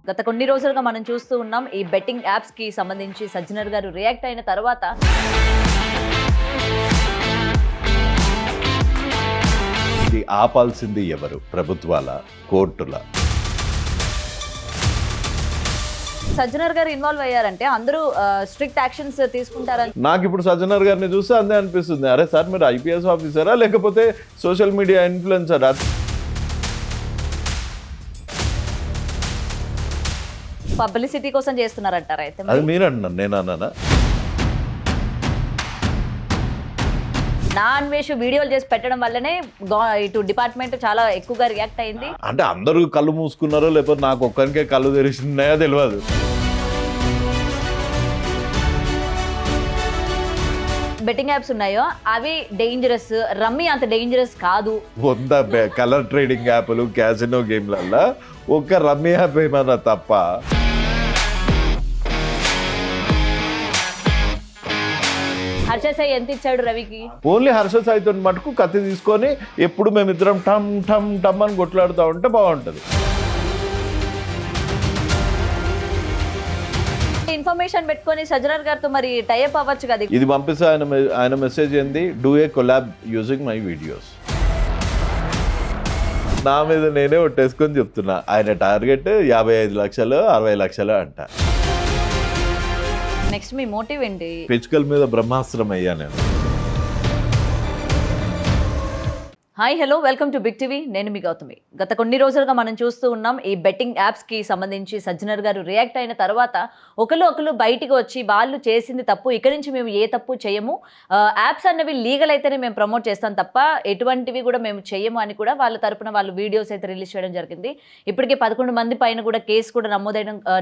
గత కొన్ని రోజులుగా మనం చూస్తూ ఉన్నాం ఈ బెట్టింగ్ యాప్స్ కి సంబంధించి సజ్జనర్ గారు రియాక్ట్ అయిన తర్వాత ఇది ఆపాల్సింది ఎవరు? ప్రభుత్వాల, కోర్టుల? సజ్జనర్ గారు ఇన్వాల్వ్ అయ్యారంటే అందరూ స్ట్రిక్ట్ యాక్షన్స్ తీసుకుంటారని నాకు ఇప్పుడు సజ్జనర్ గారిని చూస్తే అందే అనిపిస్తుంది, అరే సార్ మీరు ఐపీఎస్ ఆఫీసరా లేకపోతే సోషల్ మీడియా ఇన్ఫ్లుయెన్సరా? పబ్లిసిటీ కోసం చేస్తున్నారంటారా అయితే అది మీరు అంటున్నారు, నేను అన్నానా? నా అన్వేష్ వీడియోలు చేసి పెట్టడం వల్లనే ఇటు డిపార్ట్మెంట్ చాలా ఎక్కువగా రియాక్ట్ అయింది. అంటే అందరూ కళ్ళు మూసుకున్నారో లేకపోతే నాకు ఒక్కరికే కళ్ళు తెరిచినాయో తెలియదు. బెట్టింగ్ యాప్స్ ఉన్నాయో అవి డేంజరస్, రమ్మీ అంత డేంజరస్ కాదు. 100 కలర్ ట్రేడింగ్ యాప్లు, క్యాసినో గేమ్లల్లో ఒక్క రమ్మీ యాప్ ఏమన్నా తప్ప. హర్ష సాయి ఎంత ఇచ్చాడు రవికి? ఓన్లీ హర్ష సాయితో మటుకు కత్తి తీసుకొని ఎప్పుడు మేమిద్దరం టమ్ టమ్ టమ్ అని కొట్లాడుతూ ఉంటే బాగుంటుంది. ఇన్ఫర్మేషన్ పెట్టుకొని సజ్జనర్ గారితో మరి టైప్ అవ్వచ్చు కదా. ఇది పంపిస్తే ఆయన మెసేజ్ ఏంది, do a collab using my videos. నా మీద నేనే ఒట్టేసుకొని చెప్తున్నా, ఆయన టార్గెట్ 55 లక్షలు 60 లక్షలు అంట. నెక్స్ట్ మీ మోటివ్ ఏంటి? పిచ్చుకల మీద బ్రహ్మాస్త్రం అయ్యా నేను. Hi hello, welcome to big TV. నేను మీ గౌతమి. గత కొన్ని రోజులుగా మనం చూస్తూ ఉన్నాం ఈ బెట్టింగ్ యాప్స్కి సంబంధించి సజ్జనర్ గారు రియాక్ట్ అయిన తర్వాత ఒకరు బయటికి వచ్చి వాళ్ళు చేసింది తప్పు, ఇక్కడి నుంచి మేము ఏ తప్పు చేయము, యాప్స్ అన్నవి లీగల్ అయితేనే మేము ప్రమోట్ చేస్తాం తప్ప ఎటువంటివి కూడా మేము చేయము అని కూడా వాళ్ళ తరపున వాళ్ళు వీడియోస్ అయితే రిలీజ్ చేయడం జరిగింది. ఇప్పటికే 11 మంది పైన కూడా కేసు కూడా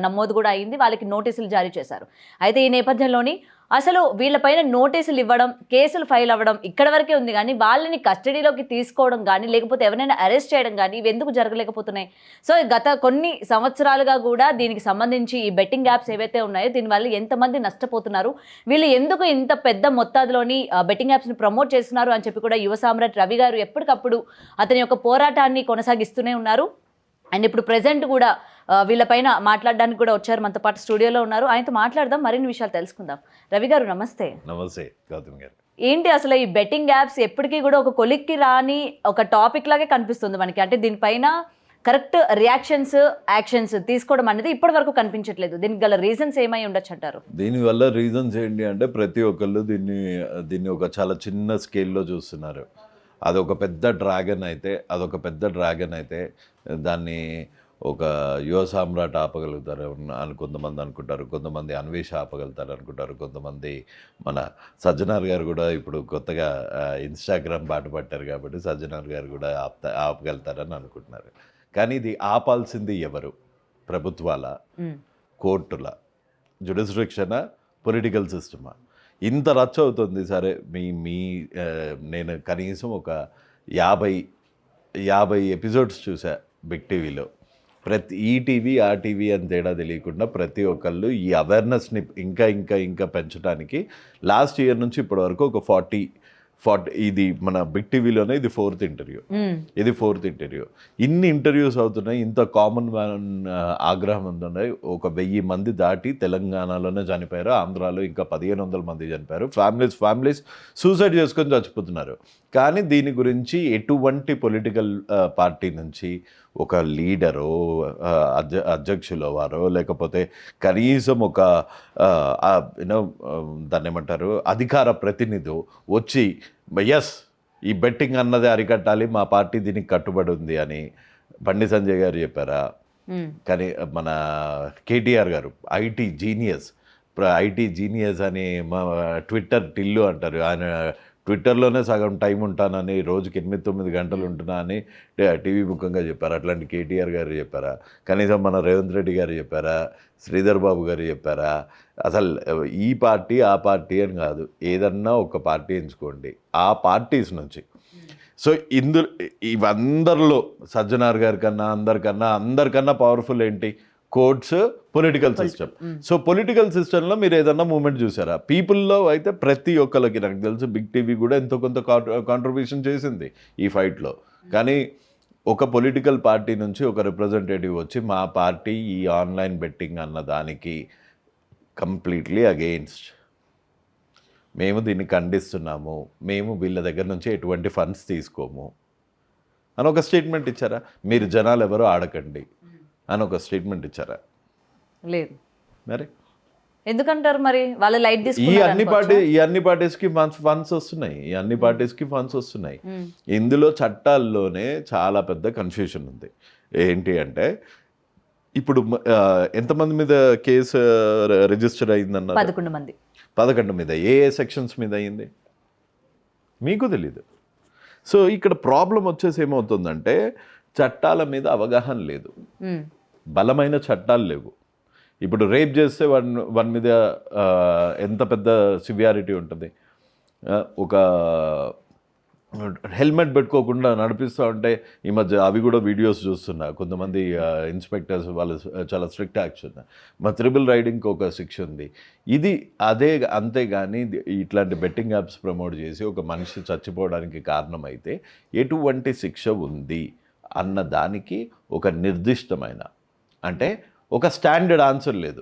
నమోదు కూడా అయింది, వాళ్ళకి నోటీసులు జారీ చేశారు. అయితే ఈ నేపథ్యంలోని అసలు వీళ్ళపైన నోటీసులు ఇవ్వడం, కేసులు ఫైల్ అవ్వడం ఇక్కడ వరకే ఉంది, కానీ వాళ్ళని కస్టడీలోకి తీసుకోవడం కానీ లేకపోతే ఎవరైనా అరెస్ట్ చేయడం కానీ ఇవి ఎందుకు జరగలేకపోతున్నాయి? సో గత కొన్ని సంవత్సరాలుగా కూడా దీనికి సంబంధించి ఈ బెట్టింగ్ యాప్స్ ఏవైతే ఉన్నాయో దీనివల్ల ఎంతమంది నష్టపోతున్నారు, వీళ్ళు ఎందుకు ఇంత పెద్ద మొత్తాదులోని బెట్టింగ్ యాప్స్ని ప్రమోట్ చేస్తున్నారు అని చెప్పి కూడా యువ సామ్రాట్ రవి గారు ఎప్పటికప్పుడు అతని యొక్క పోరాటాన్ని కొనసాగిస్తూనే ఉన్నారు. అండ్ ఇప్పుడు ప్రెజెంట్ కూడా వీళ్ళపైన మాట్లాడడానికి కూడా వచ్చారు, మనతో పాటు స్టూడియోలో ఉన్నారు. ఆయనతో మాట్లాడదాం, మరిన్ని విషయాలు తెలుసుకుందాం. రవి గారు నమస్తే. నమస్తే గౌతమ్ గారు. ఏంటి అసలు ఈ బెట్టింగ్ యాప్స్ ఎప్పటికీ కూడా ఒక కొలిక్కి రాని ఒక టాపిక్ లాగే కనిపిస్తుంది మనకి, అంటే దీనిపైన కరెక్ట్ రియాక్షన్స్, యాక్షన్స్ తీసుకోవడం అనేది ఇప్పటి వరకు కనిపించట్లేదు. దీనికి గల రీజన్స్ ఏమై ఉండొచ్చు అంటారు? దీనివల్ల రీజన్స్ ఏంటి అంటే ప్రతి ఒక్కళ్ళు దీన్ని ఒక చాలా చిన్న స్కేల్లో చూస్తున్నారు. అదొక పెద్ద డ్రాగన్ అయితే దాన్ని ఒక యువ సామ్రాట్ ఆపగలుగుతారు అని కొంతమంది అనుకుంటారు, కొంతమంది అన్వేష ఆపగలుగుతారు అనుకుంటారు, కొంతమంది మన సజ్జనార్ గారు కూడా ఇప్పుడు కొత్తగా ఇన్స్టాగ్రామ్ బాట పట్టారు కాబట్టి సజ్జనార్ గారు కూడా ఆపగలుగుతారని అనుకుంటున్నారు. కానీ ఇది ఆపాల్సింది ఎవరు? ప్రభుత్వాల, కోర్టుల, జ్యుడిస్డిక్షనా, పొలిటికల్ సిస్టమా? ఇంత రచ్చ అవుతుంది. సరే నేను కనీసం ఒక 50 ఎపిసోడ్స్ చూసా బిగ్ టీవీలో. ప్రతి ఈటీవీ ఆ టీవీ అని తేడా తెలియకుండా ప్రతి ఒక్కళ్ళు ఈ అవేర్నెస్ని ఇంకా పెంచడానికి లాస్ట్ ఇయర్ నుంచి ఇప్పటి వరకు ఒక 40 ఇది మన బిగ్ టీవీలోనే ఇది ఫోర్త్ ఇంటర్వ్యూ. ఇన్ని ఇంటర్వ్యూస్ అవుతున్నాయి, ఇంత కామన్ మ్యాన్ ఆగ్రహం ఉంటున్నాయి. ఒక 1000 మంది దాటి తెలంగాణలోనే చనిపోయారు, ఆంధ్రాలో ఇంకా 1500 మంది చనిపోయారు. ఫ్యామిలీస్ సూసైడ్ చేసుకొని చచ్చిపోతున్నారు. కానీ దీని గురించి ఎటువంటి పొలిటికల్ పార్టీ నుంచి ఒక లీడరో అధ్యక్షులో వారో లేకపోతే కనీసం ఒక దాన్ని ఏమంటారు అధికార ప్రతినిధి వచ్చి ఎస్ ఈ బెట్టింగ్ అన్నది అరికట్టాలి, మా పార్టీ దీనికి కట్టుబడి ఉంది అని బండి సంజయ్ గారు చెప్పారా? కానీ మన కేటీఆర్ గారు ఐటీ జీనియస్ అని మా ట్విట్టర్ టిల్లు అంటారు, ఆయన ట్విట్టర్లోనే సగం టైం ఉంటానని, రోజుకి 8-9 గంటలు ఉంటున్నా అని టీవీ ముఖంగా చెప్పారు. అట్లాంటి కేటీఆర్ గారు చెప్పారా? కనీసం మన రేవంత్ రెడ్డి గారు చెప్పారా? శ్రీధర్ బాబు గారు చెప్పారా? అసలు ఈ పార్టీ ఆ పార్టీ అని కాదు, ఏదన్నా ఒక పార్టీ ఎంచుకోండి ఆ పార్టీస్ నుంచి. సో ఇవందరిలో సజ్జనార్ గారి కన్నా అందరికన్నా పవర్ఫుల్ ఏంటి? Courts, political system. So political సిస్టంలో మీరు ఏదన్నా మూమెంట్ చూసారా? పీపుల్లో అయితే ప్రతి ఒక్కరికి, నాకు తెలుసు బిగ్ టీవీ కూడా ఎంతో కొంత కాంట్రిబ్యూషన్ చేసింది ఈ ఫైట్లో. కానీ ఒక పొలిటికల్ పార్టీ నుంచి ఒక రిప్రజెంటేటివ్ వచ్చి మా పార్టీ ఈ ఆన్లైన్ బెట్టింగ్ అన్న దానికి కంప్లీట్లీ అగెయిన్స్ట్, మేము దీన్ని ఖండిస్తున్నాము, మేము వీళ్ళ దగ్గర నుంచి ఎటువంటి ఫండ్స్ తీసుకోము అని ఒక స్టేట్మెంట్ ఇచ్చారా? మీరు జనాలు ఎవరో ఆడకండి అని ఒక స్టేట్మెంట్ ఇచ్చారా? లేదు. మరి ఎందుకంటారు మరి వాళ్ళు లైట్ ఈ తీసుకున్నారు అన్ని పార్టీస్కి ఫండ్స్ వస్తున్నాయి, ఈ అన్ని పార్టీస్కి ఫండ్స్ వస్తున్నాయి. ఇందులో చట్టాల్లోనే చాలా పెద్ద కన్ఫ్యూషన్ ఉంది. ఏంటి అంటే ఇప్పుడు ఎంతమంది మీద కేసు రిజిస్టర్ అయిందన్నారు? 11 మంది. 11 మీద. ఏ సెక్షన్స్ మీద అయింది మీకు తెలీదు. సో ఇక్కడ ప్రాబ్లం వచ్చేసి ఏమవుతుందంటే చట్టాల మీద అవగాహన లేదు, బలమైన చట్టాలు లేవు. ఇప్పుడు రేప్ చేస్తే వాడి మీద ఎంత పెద్ద సివియారిటీ ఉంటుంది. ఒక హెల్మెట్ పెట్టుకోకుండా నడిపిస్తూ ఉంటే ఈ మధ్య అవి కూడా వీడియోస్ చూస్తున్నా, కొంతమంది ఇన్స్పెక్టర్స్ వాళ్ళు చాలా స్ట్రిక్ట్ యాక్షన్. మా త్రిబుల్ రైడింగ్కి ఒక శిక్ష ఉంది. ఇది అంతేగాని ఇట్లాంటి బెట్టింగ్ యాప్స్ ప్రమోట్ చేసి ఒక మనిషి చచ్చిపోవడానికి కారణమైతే ఎటువంటి శిక్ష ఉంది అన్న దానికి ఒక నిర్దిష్టమైన, అంటే ఒక స్టాండర్డ్ ఆన్సర్ లేదు.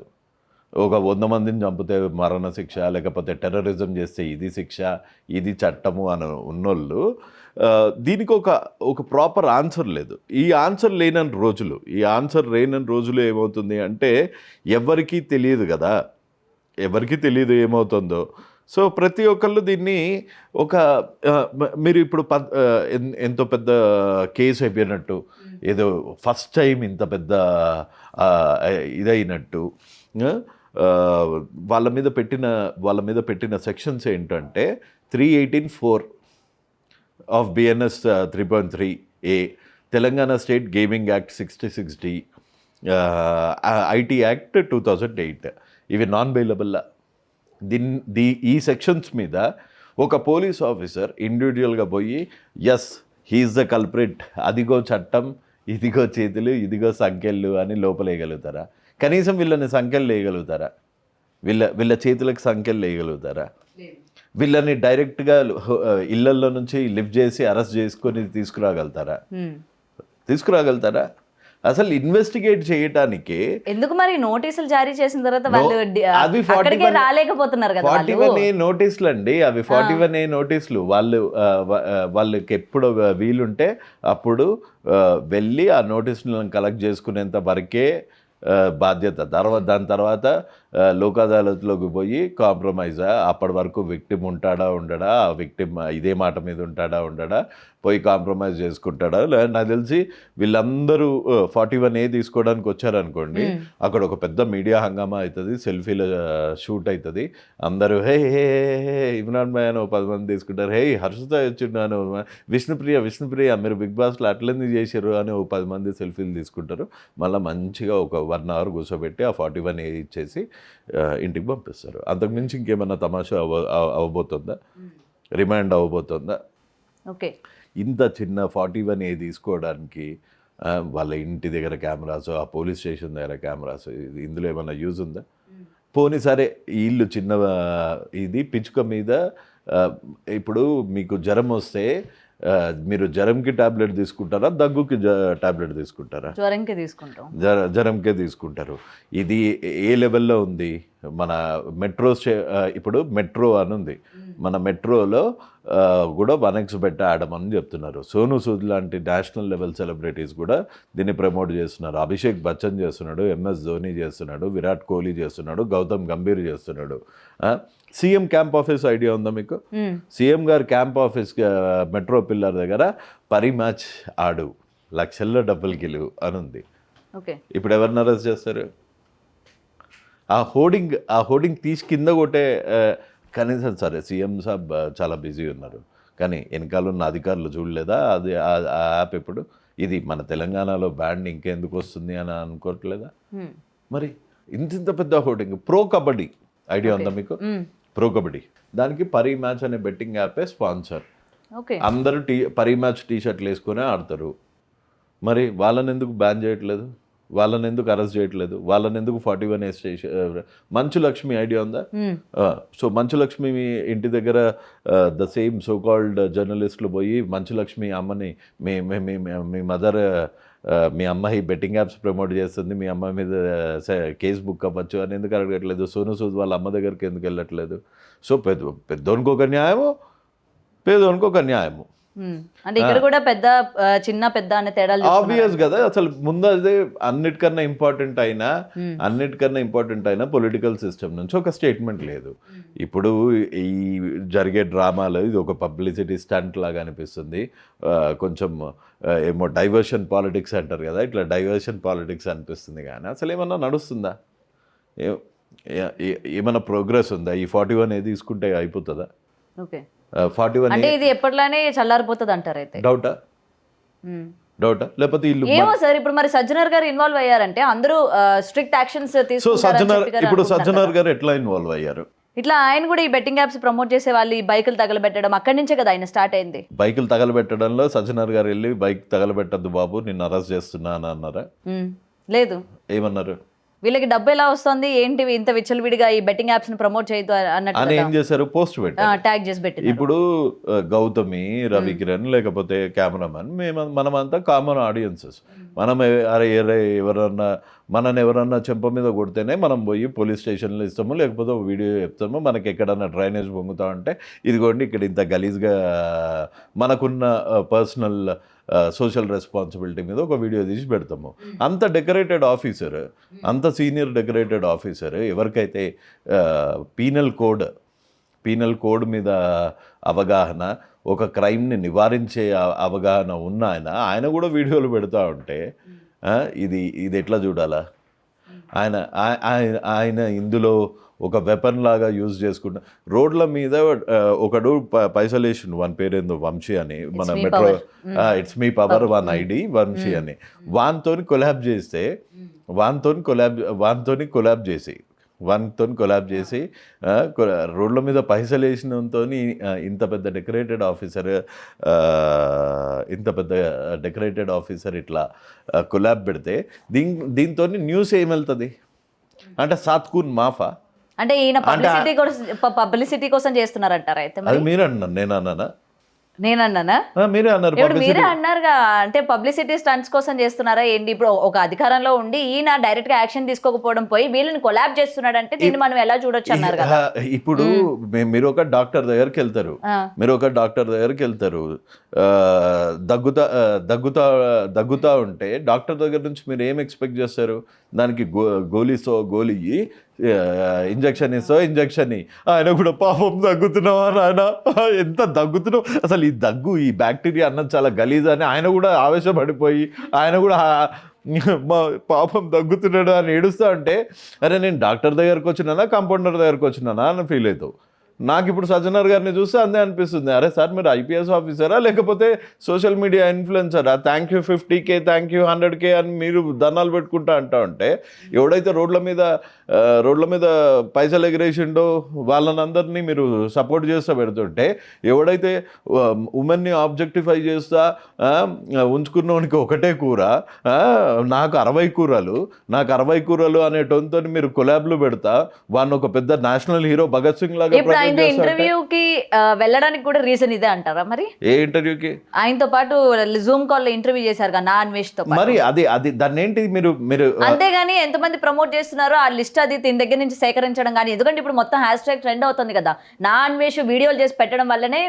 ఒక 100 మందిని చంపితే మరణ శిక్ష, లేకపోతే టెర్రరిజం చేస్తే ఇది శిక్ష, ఇది చట్టము అని ఉన్నోళ్ళు దీనికి ఒక ప్రాపర్ ఆన్సర్ లేదు. ఈ ఆన్సర్ లేనని రోజులు ఏమవుతుంది అంటే ఎవరికీ తెలియదు కదా, ఎవరికీ తెలియదు ఏమవుతుందో. సో ప్రతి ఒక్కళ్ళు దీన్ని మీరు ఇప్పుడు ఎంతో పెద్ద కేసు అయిపోయినట్టు, ఏదో ఫస్ట్ టైం ఇంత పెద్ద ఇదైనట్టు వాళ్ళ మీద పెట్టిన సెక్షన్స్ ఏంటంటే 318(4) of BNS 3.3A, Telangana state gaming act 66D, IT act 2008. ఇవి నాన్ బెయిలబుల్. ఈ సెక్షన్స్ మీద ఒక పోలీస్ ఆఫీసర్ ఇండివిజువల్గా పోయి ఎస్ హీఈస్ ద కల్ప్రిట్, అదిగో చట్టం, ఇదిగో చేతులు, ఇదిగో సంఖ్యలు అని లోపలేయగలుగుతారా? కనీసం వీళ్ళని సంఖ్యలు వేయగలుగుతారా? వీళ్ళ చేతులకు సంఖ్యలు వేయగలుగుతారా? వీళ్ళని డైరెక్ట్గా ఇళ్లల్లో నుంచి లిఫ్ట్ చేసి అరెస్ట్ చేసుకొని తీసుకురాగలుగుతారా? అసలు ఇన్వెస్టిగేట్ చేయటానికి ఎందుకు మరి నోటీసులు జారీ చేసిన తర్వాత వాళ్ళు అక్కడికే రాలేకపోతున్నారు కదా? 41A నోటీసులు అండి అవి. 41A నోటీసులు వాళ్ళకి ఎప్పుడు వీలుంటే అప్పుడు వెళ్ళి ఆ నోటీసులను కలెక్ట్ చేసుకునేంత వరకే బాధ్యత. దాని తర్వాత లోక్ అదాలత్లోకి పోయి కాంప్రమైజ్. అప్పటి వరకు విక్టిమ్ ఉంటాడా ఉండడా, ఆ విక్టిమ్ ఇదే మాట మీద ఉంటాడా పోయి కాంప్రమైజ్ చేసుకుంటాడా. నాకు తెలిసి వీళ్ళందరూ 41A తీసుకోవడానికి వచ్చారనుకోండి, అక్కడ ఒక పెద్ద మీడియా హంగామా అవుతుంది, సెల్ఫీల షూట్ అవుతుంది. అందరూ హే హే హే ఇమ్రాన్ భాయ్ అని 10 మంది తీసుకుంటారు, హే హర్షిత వచ్చిన్నాను, విష్ణుప్రియ మీరు బిగ్ బాస్లో అట్లెందుకు చేశారు అని 10 మంది సెల్ఫీలు తీసుకుంటారు. మళ్ళీ మంచిగా ఒక 1 అవర్ కూర్చోబెట్టి ఆ 41A ఇచ్చేసి ఇంటికి పంపిస్తారు. అంతకుమించి ఇంకేమన్నా తమాషా అవ్వబోతుందా? రిమాండ్ అవ్వబోతుందా? ఓకే. ఇంత చిన్న 41A తీసుకోవడానికి వాళ్ళ ఇంటి దగ్గర కెమెరాస్, ఆ పోలీస్ స్టేషన్ దగ్గర కెమెరాస్, ఇందులో ఏమన్నా యూజ్ ఉందా? పోనీ సరే ఇల్లు చిన్న ఇది పిచ్చుక మీద ఇప్పుడు మీకు జ్వరం వస్తే మీరు జ్వరంకి టాబ్లెట్ తీసుకుంటారా, దగ్గుకి టాబ్లెట్ తీసుకుంటారా? జ్వరంకే తీసుకుంటారు. ఇది ఏ లెవెల్లో ఉంది? మన ఇప్పుడు మెట్రో అని ఉంది, మన మెట్రోలో కూడా 1x బెట్ ఆడమని చెప్తున్నారు. సోను సూద్ లాంటి నేషనల్ లెవెల్ సెలబ్రిటీస్ కూడా దీన్ని ప్రమోట్ చేస్తున్నారు. అభిషేక్ బచ్చన్ చేస్తున్నాడు, MS ధోని చేస్తున్నాడు, విరాట్ కోహ్లీ చేస్తున్నాడు, గౌతమ్ గంభీర్ చేస్తున్నాడు. సీఎం క్యాంప్ ఆఫీస్ ఐడియా ఉందా మీకు? సీఎం గారు క్యాంప్ ఆఫీస్ మెట్రో పిల్లర్ దగ్గర పరి మ్యాచ్ ఆడు, లక్షల్లో డబ్బులు గెలువు అని ఉంది. ఇప్పుడు ఎవరిని అరెస్ట్ చేస్తారు? ఆ హోర్డింగ్ తీసి కింద కొట్టే కనీసం సరే సీఎం సాబ్ చాలా బిజీ ఉన్నారు, కానీ వెనకాల ఉన్న అధికారులు చూడలేదా అది ఆ యాప్? ఇప్పుడు ఇది మన తెలంగాణలో బ్యాండ్ ఇంకెందుకు వస్తుంది అని అనుకోవట్లేదా? మరి ఇంత పెద్ద హోర్డింగ్. ప్రో కబడ్డీ ఐడియా ఉందా మీకు? ప్రో కబడ్డీ దానికి పరి మ్యాచ్ అనే బెట్టింగ్ యాపే స్పాన్సర్. అందరూ పరి మ్యాచ్ టీషర్ట్లు వేసుకునే ఆడతారు. మరి వాళ్ళని ఎందుకు బ్యాన్ చేయట్లేదు? వాళ్ళని ఎందుకు అరెస్ట్ చేయట్లేదు, వాళ్ళని ఎందుకు 41A మంచు లక్ష్మి ఐడియా ఉందా? సో మంచు లక్ష్మి ఇంటి దగ్గర ద సేమ్ సో కాల్డ్ జర్నలిస్టులు పోయి మంచు లక్ష్మి అమ్మని మీ మదర్ మీ అమ్మాయి బెట్టింగ్ యాప్స్ ప్రమోట్ చేస్తుంది, మీ అమ్మాయి మీద కేసు బుక్ అవ్వచ్చు అని ఎందుకు అడగట్లేదు? సోను సూద్ వాళ్ళ అమ్మ దగ్గరికి ఎందుకు వెళ్ళట్లేదు? సో పెద్దోనికి ఒక న్యాయము, పేదోనికి ఒక న్యాయము. అంటే ఇక్కడ కూడా పెద్ద చిన్న పెద్ద అనే తేడాలు ఆబ్వియస్ కదా. అసలు ముందు అదే అన్నిటికన్నా ఇంపార్టెంట్ అయినా పొలిటికల్ సిస్టమ్ నుంచి ఒక స్టేట్మెంట్ లేదు. ఇప్పుడు ఈ జరిగే డ్రామాలో ఇది ఒక పబ్లిసిటీ స్టంట్ లాగా అనిపిస్తుంది. కొంచెం ఏమో డైవర్షన్ పాలిటిక్స్ అంటారు కదా, ఇట్లా డైవర్షన్ పాలిటిక్స్ అనిపిస్తుంది. కానీ అసలు ఏమన్నా నడుస్తుందా? ఏమన్నా ప్రోగ్రెస్ ఉందా? ఈ 41A తీసుకుంటే అయిపోతుందా? ఓకే, 41 అంటే ఇది ఎప్పటిలానే చల్లారిపోతుంది అంటారు అయితే? డౌటా లేకపోతే ఇల్లు ఏమో సార్. ఇప్పుడు మరి సజ్జనర్ గారు ఇన్వాల్వ్ అయ్యారంటే అందరూ స్ట్రిక్ట్ యాక్షన్స్ ఇప్పుడు సజ్జనర్ గారు ఎట్లా ఇన్వాల్వ్ అయ్యారు? ఇట్లా ఆయన కూడా ఈ బెట్టింగ్ యాప్స్ ప్రమోట్ చేసే వాళ్ళు ఈ బైకులు తగలబెట్టడం అక్కడి నుంచే కదా ఆయన స్టార్ట్ అయింది. బైకులు తగలబెట్టడంలో సజ్జనర్ గారు వెళ్ళి బైక్ తగలబెట్టద్దు బాబు, నిన్ను అరెస్ట్ చేస్తున్నా అని అన్నారా? లేదు. ఏమన్నారు? వీళ్ళకి డబ్బు ఎలా వస్తుంది ఏంటివి ఇంత విచ్చలవిడిగా ఈ బెట్టింగ్ యాప్స్ ని ప్రమోట్ చేయొద్దు అన్నట్టు అని ఏం చేశారు? పోస్ట్ పెట్టారు, ట్యాగ్ చేసి పెట్టారు. ఇప్పుడు గౌతమి, రవికిరణ్ లేకపోతే కెమెరామెన్ మనమంతా కామన్ ఆడియన్సెస్. మనం ఎవరన్నా చెంప మీద కొడితేనే మనం పోయి పోలీస్ స్టేషన్లో ఇస్తాము, లేకపోతే ఒక వీడియో చెప్తాము. మనకి ఎక్కడన్నా డ్రైనేజ్ పొంగుతా ఉంటే ఇదిగోండి ఇక్కడ ఇంత గలీజ్గా మనకున్న పర్సనల్ సోషల్ రెస్పాన్సిబిలిటీ మీద ఒక వీడియో తీసి పెడతాము. అంత డెకరేటెడ్ ఆఫీసర్, అంత సీనియర్ డెకరేటెడ్ ఆఫీసర్, ఎవరికైతే పీనల్ కోడ్ మీద అవగాహన, ఒక క్రైమ్ని నివారించే అవగాహన ఉన్న ఆయన కూడా వీడియోలు పెడతా ఉంటే ఇది ఎట్లా చూడాలా? ఆయన ఇందులో ఒక వెపన్ లాగా యూజ్ చేసుకుంటా రోడ్ల మీద ఒకడు పైసలు వేసిండు, వాని పేరేందో వంశీ అని, మన metro it's me power 1 ID Vamshi అని, వాన్తో కొలాబ్ చేసి రోడ్ల మీద పైసలు వేసినంతో ఇంత పెద్ద డెకరేటెడ్ ఆఫీసర్ ఇట్లా కొలాబ్ పెడితే దీంతో న్యూస్ ఏమెళ్తుంది అంటే సాత్కూన్ మాఫా అంటే ఈయన పబ్లిసిటీ కోసం చేస్తున్నారంటారా అయితే? అది మీరు అన్నారు, నేనన్నానా? మీరే అన్నారు. ఇప్పుడు మీరే అన్నారుగా, అంటే పబ్లిసిటీ స్టంట్స్ కోసం చేస్తున్నారా ఏంటి? ఇప్పుడు ఒక అధికారంలో ఉండి ఈయన డైరెక్ట్ గా యాక్షన్ తీసుకోకపోవడం పోయి వీళ్ళని కొలాబ్ చేస్తున్నాడు అంటే దీన్ని మనం ఎలా చూడొచ్చు అన్నారు కదా. ఇప్పుడు మీరు ఒక డాక్టర్ దగ్గరికి వెళ్తారు, దగ్గుతా ఉంటే డాక్టర్ దగ్గర నుంచి మీరు ఏం ఎక్స్పెక్ట్ చేస్తారు? దానికి గోలీ ఇంజక్షన్ ఆయన కూడా పాపం దగ్గుతున్నావా నాయన, ఎంత దగ్గుతున్నావు, అసలు ఈ బ్యాక్టీరియా అన్నది చాలా గలీజ్ అని ఆయన కూడా ఆవేశపడిపోయి ఆయన కూడా పాపం దగ్గుతున్నాడు అని ఏడుస్తా అంటే, అరే నేను డాక్టర్ దగ్గరకు వచ్చినానా కాంపౌండర్ దగ్గరకు వచ్చినానా అని ఫీల్ అవుతావు. నాకు ఇప్పుడు సజ్జనర్ గారిని చూస్తే అంతే అనిపిస్తుంది, అరే సార్ మీరు IPS ఆఫీసరా లేకపోతే సోషల్ మీడియా ఇన్ఫ్లుయెన్సరా? Thank you 50K, thank you 100K అని మీరు దండాలు పెట్టుకుంటా అంటా ఉంటే, ఎవడైతే రోడ్ల మీద పైసలు ఎగిరేసిండో వాళ్ళని అందరినీ మీరు సపోర్ట్ చేస్తూ పెడుతుంటే, ఎవడైతే ఉమెన్ని ఆబ్జెక్టిఫై చేస్తా ఉంచుకున్నవానికి ఒకటే కూర, నాకు 60 కూరలు అనే టోన్తో మీరు కొలాబ్లు పెడతా వాడిని ఒక పెద్ద నేషనల్ హీరో భగత్ సింగ్ లాగా ఇంటర్వ్యూకి వెళ్ళడానికి కూడా రీజన్ ఇదే అంటారా? మరి ఏ ఇంటర్వ్యూకి? ఆయనతో పాటు జూమ్ కాల్ లో ఇంటర్వ్యూ చేశారు కదా నా అన్వేష్ తో. మరి అది దాన్ని ఏంటి మీరు అంతేగాని ఎంతమంది ప్రమోట్ చేస్తున్నారో ఆ లిస్ట్ అది దీని దగ్గర నుంచి సేకరించడం కానీ, ఎందుకంటే ఇప్పుడు మొత్తం #, ట్రెండ్ అవుతుంది కదా. నా అన్వేష్ వీడియోలు చేసి పెట్టడం వల్లనే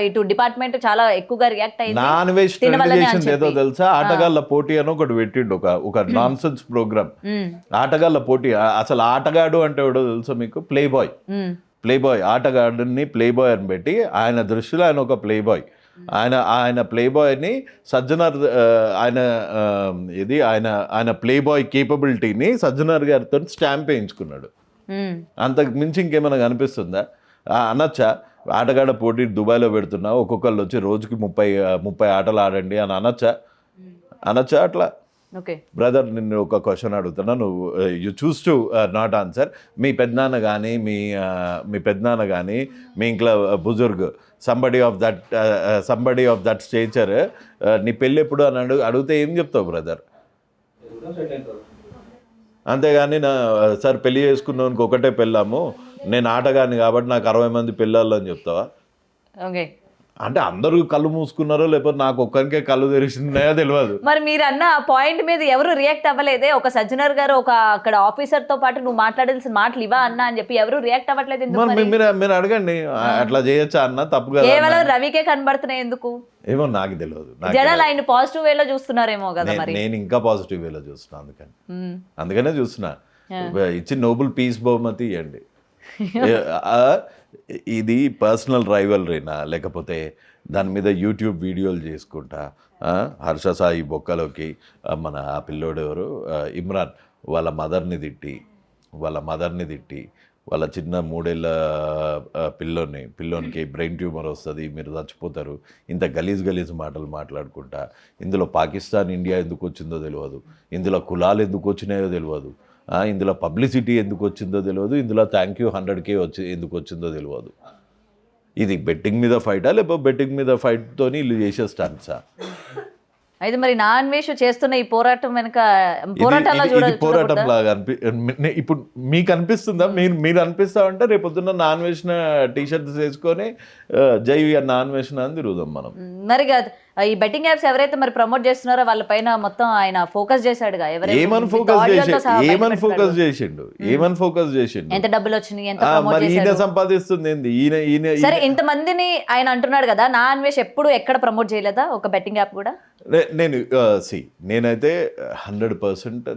ఇటు డిపార్ట్మెంట్ చాలా ఎక్కువగా రియాక్ట్ అయింది. నా అన్వేష్ ఏదో తెలుసా, ఆటగాళ్ళ పోటీ అని ఒకటి పెట్టిండు, ఒక నాన్ సెన్స్ ప్రోగ్రామ్. ఆటగాళ్ళ పోటీ, అసలు ఆటగాడు అంటే ఎవడో తెలుసా మీకు? ప్లే బాయ్ ఆటగాడిని ప్లే బాయ్ అని పెట్టి, ఆయన దృష్టిలో ఆయన ఒక ప్లే బాయ్. ఆయన ప్లే బాయ్ని సజ్జనర్ ఆయన ప్లే బాయ్ కేపబిలిటీని సజ్జనర్ గారితో స్టాంప్ వేయించుకున్నాడు. అంతకు మించి ఇంకేమైనా కనిపిస్తుందా? అనొచ్చా ఆటగాడ పోటీ దుబాయ్లో పెడుతున్నా, ఒక్కొక్కళ్ళు వచ్చి రోజుకి 30 ఆటలు ఆడండి అని అనొచ్చా? అట్లా? ఓకే బ్రదర్, నిన్ను ఒక క్వశ్చన్ అడుగుతున్నా, నువ్వు you choose to not answer. మీ పెద్దనాన్న కానీ మీ ఇంట్లో బుజుర్గ్ సంబడి ఆఫ్ దట్ స్టేచర్ నీ పెళ్ళి ఎప్పుడు అని అడిగితే ఏం చెప్తావు బ్రదర్? అంతేగాని సార్ పెళ్లి చేసుకున్నానికి ఒకటే పెళ్ళాము, నేను ఆటగాని కాబట్టి నాకు 60 మంది పెళ్ళాళ్ళు అని చెప్తావా? ఓకే. అంటే అందరూ కళ్ళు మూసుకున్నారో లేకపోతే నాకు ఒక్కరికే కళ్ళు తెరిచినాయో తెలియదు. మరి మీరు అన్న ఆ పాయింట్ మీద ఎవరు రియాక్ట్ అవ్వలేదే? ఒక సజ్జనర్ గారు ఒక అక్కడ ఆఫీసర్ తో పాటు నువ్వు మాట్లాడాల్సిన మాటలు ఇవా అన్న అని చెప్పి ఎవరు రియాక్ట్ అవ్వట్లేదు ఎందుకు మరి మరి? మీరు అడగండి, అట్లా చేయొచ్చా అన్న, తప్పు కదా? కేవలం రవికే కనబడుతున్నాయి ఎందుకు? ఏమో నాకు తెలియదు. జనాలు ఆయన పాజిటివ్ వేలో చూస్తున్నారేమో కదా మరి. నేను ఇంకా పాజిటివ్ వేలో చూస్తున్నా, మ్మ్. అందుకనే చూస్తున్నా. ఇచ్చి నోబెల్ పీస్ బహుమతి ఇవ్వండి. ఇది పర్సనల్ రైవలరీనా, లేకపోతే దాని మీద యూట్యూబ్ వీడియోలు చేసుకుంటా హర్ష సాయి బొక్కలోకి మన ఆ పిల్లోడు ఎవరు ఇమ్రాన్ వాళ్ళ మదర్ని తిట్టి వాళ్ళ చిన్న 3 ఏళ్ళ పిల్లోనికి బ్రెయిన్ ట్యూమర్ వస్తుంది, మీరు చచ్చిపోతారు, ఇంత గలీజ్ మాటలు మాట్లాడుకుంటా. ఇందులో పాకిస్తాన్ ఇండియా ఎందుకు వచ్చిందో తెలియదు, ఇందులో కులాలు ఎందుకు వచ్చినాయో తెలియదు, ఇందులో పబ్లిసిటీ ఎందుకు వచ్చిందో తెలియదు, ఇందులో థ్యాంక్ యూ 100K ఎందుకు వచ్చిందో తెలియదు. ఇది బెట్టింగ్ మీద ఫైటా లేకపోతే బెట్టింగ్ మీద ఫైట్తోని ఇల్లు చేసే స్టాన్సా? అయితే మరి నా అన్వేషణ చేస్తున్న ఈ పోరాటం వెనక పోరాటంలో ఇది పోరాటం లాగా ఇప్పుడు మీకు అనిపిస్తుందా? మీరు అనిపిస్తామంటే రేపొద్దున్న నాన్ వేసిన టీషర్ట్స్ వేసుకొని జై నాన్ వేసిన అని తిరుగుదాం మనం. మరి కాదు, ఈ బెట్టింగ్ యాప్స్ ఎవరైతే మరి ప్రమోట్ చేస్తున్నారో వాళ్ళ పైన మొత్తం ఆయన ఫోకస్ చేశాడుగా. ఏమని ఫోకస్ చేసిండు? ఎంత డబ్బులు వచ్చినాయి, ఎంత ప్రమోట్ మరి ఈయన చేశాడు? సంపాదిస్తుంది ఏంది? ఈయన సరే, ఇంత మందిని ఆయన అంటున్నాడు కదా, నా అన్వేష్ ఎప్పుడు ఎక్కడ ప్రమోట్ చేయలేదా ఒక బెట్టింగ్ యాప్ కూడా? నేనైతే 100%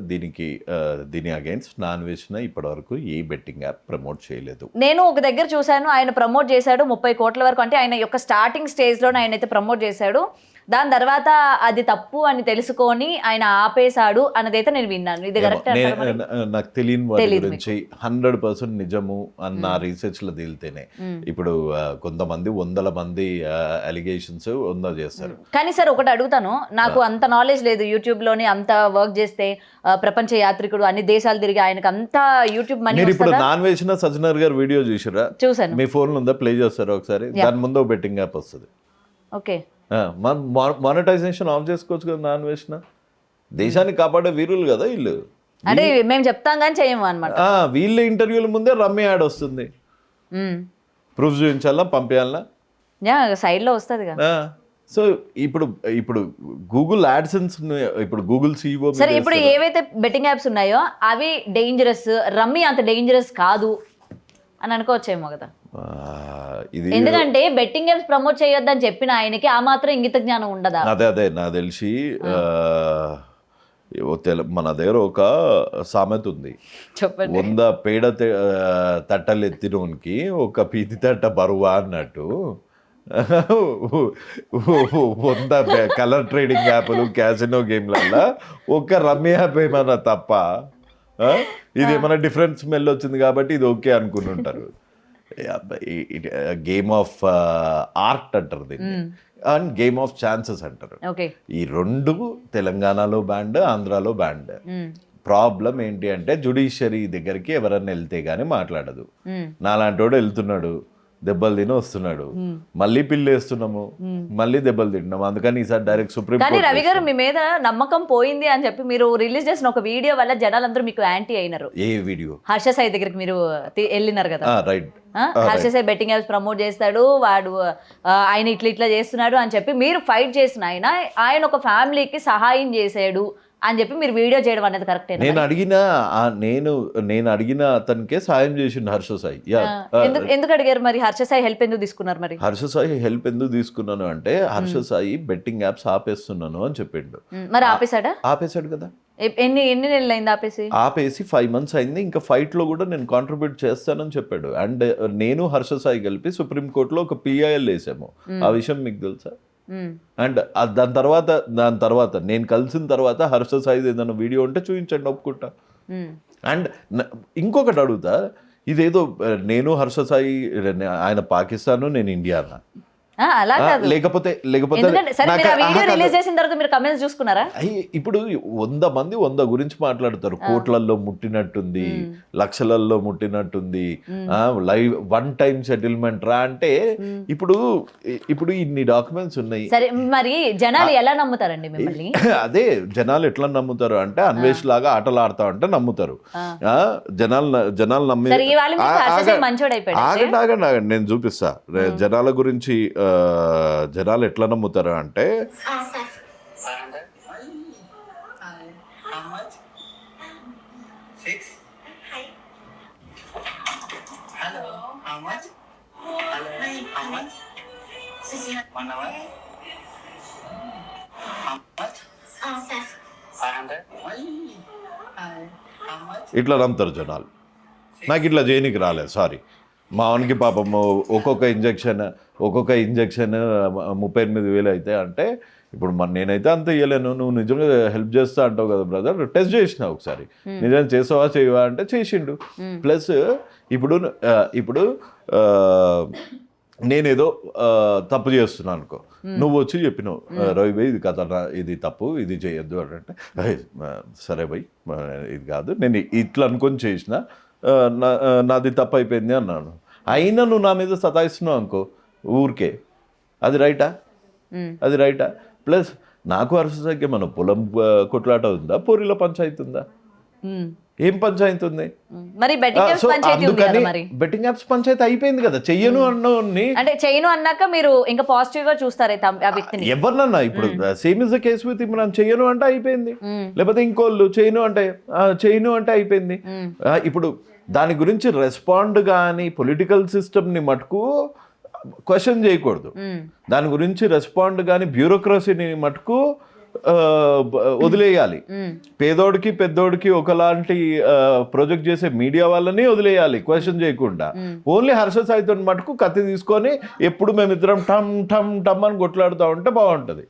దీని అగైన్స్ నాన్ వేసిన ఇప్పటివరకు ఏ బెట్టింగ్ యాప్ ప్రమోట్ చేయలేదు. నేను ఒక దగ్గర చూశాను, ఆయన ప్రమోట్ చేశాడు 30 కోట్ల వరకు. అంటే ఆయన యొక్క స్టార్టింగ్ స్టేజ్లోనే ఆయన అయితే ప్రమోట్ చేశాడు. దాని తర్వాత అది తప్పు అని తెలుసుకొని ఆయన ఆపేశాడు అన్నదైతే నేను విన్నాను. ఇది కరెక్ట్? నాకు తెలియని వాటి గురించి 100% నిజము అన్న రీసెర్చ్ లో తేలితేనే. ఇప్పుడు కొంతమంది 100 మంది అలిగేషన్స్ చేస్తారు. కానీ సార్ ఒకటి అడుగుతాను, నాకు అంత నాలెడ్జ్ లేదు. యూట్యూబ్ లోని అంత వర్క్ చేస్తే ప్రపంచ యాత్రికుడు అన్ని దేశాలు తిరిగి ఆయనకు అంత యూట్యూబ్ మనీ. మీరు ఇప్పుడు నాన్ వేసిన సజ్జనర్ గారు వీడియో చూసారా? చూసాను. మీ ఫోన్ ఉందా? ప్లే చేస్తారా ఒకసారి? దాని ముందు బెట్టింగ్ యాప్ వస్తుంది. ఓకే. మానిటైజేషన్ ఆఫ్ చేసుకోవచ్చు కదా నాన్ వేసిన. దేశాన్ని కాపాడే వీరులు కదా వీళ్ళు. అంటే మేము చెప్తాం కానీ చేయము అనమాట. వీళ్ళ ఇంటర్వ్యూల ముందే రమ్మి యాడ్ వస్తుంది. ప్రూఫ్ చూపించాలా, పంపించాలా, సైడ్ లో వస్తుంది కదా. సో ఇప్పుడు గూగుల్ యాడ్సెన్స్, ఇప్పుడు గూగుల్ CEO. సరే, ఇప్పుడు ఏవైతే బెట్టింగ్ యాప్స్ ఉన్నాయో అవి డేంజరస్, రమ్మీ అంత డేంజరస్ కాదు అని అనుకోవచ్చేమో కదా. ఎందుకంటే బెట్టింగ్ యాప్స్ ప్రమోట్ చేయొద్దని చెప్పిన ఆయనకి ఆ మాత్రం ఇంగిత జ్ఞానం ఉండదా? అదే నాకు తెలిసి మన దగ్గర ఒక సామెత ఉంది, చెప్పండి. 100 పేడ తట్టలు ఎత్తినోనికి ఒక పీతి తట్ట బరువా అన్నట్టు. 100 కలర్ ట్రేడింగ్ యాప్లు, క్యాసినో గేమ్లల్లో ఒక్క రమ్మీ యాప్ ఏమన్నా తప్ప, ఇది ఏమైనా డిఫరెంట్ స్మెల్ వచ్చింది కాబట్టి ఇది ఓకే అనుకుని ఉంటారు. గేమ్ ఆఫ్ ఆర్ట్ అంటారు దీన్ని, అండ్ గేమ్ ఆఫ్ ఛాన్సెస్ అంటారు. ఈ 2 తెలంగాణలో బ్యాండ్, ఆంధ్రాలో బ్యాండ్. ప్రాబ్లం ఏంటి అంటే జుడిషియరీ దగ్గరికి ఎవరన్నా వెళ్తే గానీ మాట్లాడదు. నాలాంటోడు వెళ్తున్నాడు, దెబ్బలు తిని వస్తున్నాడు, మళ్ళీ పిల్లేస్తున్నాము, మళ్ళీ దెబ్బలు తింటున్నాము. అందుకని ఈసారి డైరెక్ట్ సుప్రీం. కానీ రవి గారు, మీ మీద నమ్మకం పోయింది అని చెప్పి మీరు రిలీజ్ చేసిన ఒక వీడియో వల్ల జనాలందరూ మీకు యాంటీ అయినారు. ఏ వీడియో? హర్ష సాయి దగ్గరికి మీరు వెళ్ళినారు కదా. Right. Harsha Sai betting apps promote చేస్తాడు, వాడు ఆయన ఇట్లా చేస్తున్నాడు అని చెప్పి మీరు ఫైట్ చేసిన ఆయన ఒక ఫ్యామిలీకి సహాయం చేశాడు అని చెప్పి మీరు వీడియో చేయడం అనేది కరెక్టే? నేను అడిగిన అతనికే సాయం చేసిండు హర్ష సాయి. ఎందుకు అడిగారు మరి? హర్ష సాయి హెల్ప్ ఎందుకు తీసుకున్నారు మరి? హర్ష సాయి హెల్ప్ ఎందుకు తీసుకున్నాను అంటే, హర్ష సాయి బెట్టింగ్ యాప్స్ ఆపేస్తున్నాను అని చెప్పిండు. మరి ఆపేశాడా? ఆపేశాడు కదా. ఎన్ని నెలలు అయింది ఆపేసి 5 months అయింది. ఇంకా ఫైట్ లో కూడా నేను కాంట్రిబ్యూట్ చేస్తానని చెప్పాడు. అండ్ నేను హర్ష సాయి కలిపి సుప్రీంకోర్టులో ఒక PIL వేసాము. ఆ విషయం మీకు తెలుసా? అండ్ దాని తర్వాత నేను కలిసిన తర్వాత హర్ష సాయి ఏదైనా వీడియో ఉంటే చూపించండి, ఒప్పుకుంటా. అండ్ ఇంకొకటి అడుగుతా, ఇదేదో నేను హర్ష సాయి, ఆయన పాకిస్తాను, నేను ఇండియానా? అలా కాదు. లేకపోతే ఎందుకంటే సరే మీరు ఆ వీడియో నాకు- రిలీజ్ చేసిన తర్వాత మీరు కమెంట్స్ చూసుకున్నారా? ఇప్పుడు 100 మంది 100 గురించి మాట్లాడతారు. కోట్లల్లో ముట్టినట్టుంది, లక్షలల్లో ముట్టినట్టుంది, లైవ్ 1 టైం సెటిల్మెంట్ రా అంటే ఇప్పుడు ఇన్ని డాక్యుమెంట్స్ ఉన్నాయి. సరే మరి జనాలు ఎలా నమ్ముతారండి మిమ్మల్ని? అదే జనాలు ఎట్లా నమ్ముతారు అంటే అన్వేష్ లాగా ఆటలు ఆడతా అంటే నమ్ముతారు. జనాలు నమ్మి సరే ఇవాళ మీకు హర్ష మంచోడు అయిపోయాడు. ఆగండి నేను చూపిస్తా. జనాల గురించి జనాలు ఎట్లా నమ్ముతారు అంటే How much? 6. Hello. How much? Hello. How much? 1 hour. How much? 500. How much? ఇట్లా నమ్ముతారు జనాలు. నాకు ఇట్లా చేయనికి రాలేదు, సారీ. మా వానికి పాపం ఒక్కొక్క ఇంజెక్షన్ 38,000 అయితే అంటే ఇప్పుడు నేనైతే అంత ఇవ్వలేను. నువ్వు నిజంగా హెల్ప్ చేస్తా అంటావు కదా బ్రదర్, టెస్ట్ చేసిన ఒకసారి, నిజంగా చేసావా చేయవా అంటే చేసిండు. ప్లస్ ఇప్పుడు నేనేదో తప్పు చేస్తున్నాను అనుకో, నువ్వు వచ్చి చెప్పినావు రవి భాయ్ ఇది కథ, ఇది తప్పు, ఇది చేయొద్దు అంటే సరే భాయ్ ఇది కాదు, నేను ఇట్లా అనుకొని చేసిన, నాది తప్పు అయిపోయింది అన్నాను. అయినా నువ్వు నా మీద సతాయిస్తున్నావు అనుకో ఊరికే, అది రైటా? ప్లస్ నాకు హర్షకి మన పొలం కొట్లాట ఉందా, పోరిలో పంచాయతీ ఉందా? ఏం పంచాయతీ ఉంది? మరి బెట్టింగ్ యాప్స్ పంచాయతీ ఉంది కదా మరి. బెట్టింగ్ యాప్స్ పంచాయతీ అయిపోయింది కదా. చెయ్యను అన్నోని అంటే చెయ్యను అన్నాక మీరు ఇంకా పాజిటివ్ గా చూస్తారైతే ఆ వ్యక్తిని. ఎవరినన్నా ఇప్పుడు same is the case with Imran, చెయ్యను అంటే అయిపోయింది. లేకపోతే ఇంకోళ్ళు చేయను అంటే అయిపోయింది. ఇప్పుడు దాని గురించి రెస్పాండ్ కానీ పొలిటికల్ సిస్టమ్ని మటుకు క్వశ్చన్ చేయకూడదు. దాని గురించి రెస్పాండ్ కానీ బ్యూరోక్రసీని మటుకు వదిలేయాలి. పేదోడికి పెద్దోడికి ఒకలాంటి ప్రొజెక్ట్ చేసే మీడియా వాళ్ళని వదిలేయాలి క్వశ్చన్ చేయకుండా. ఓన్లీ హర్ష సాయితో మటుకు కత్తి తీసుకొని ఎప్పుడు మేమిద్దరం టమ్ టమ్ టమ్ అని కొట్లాడుతూ ఉంటే బాగుంటది.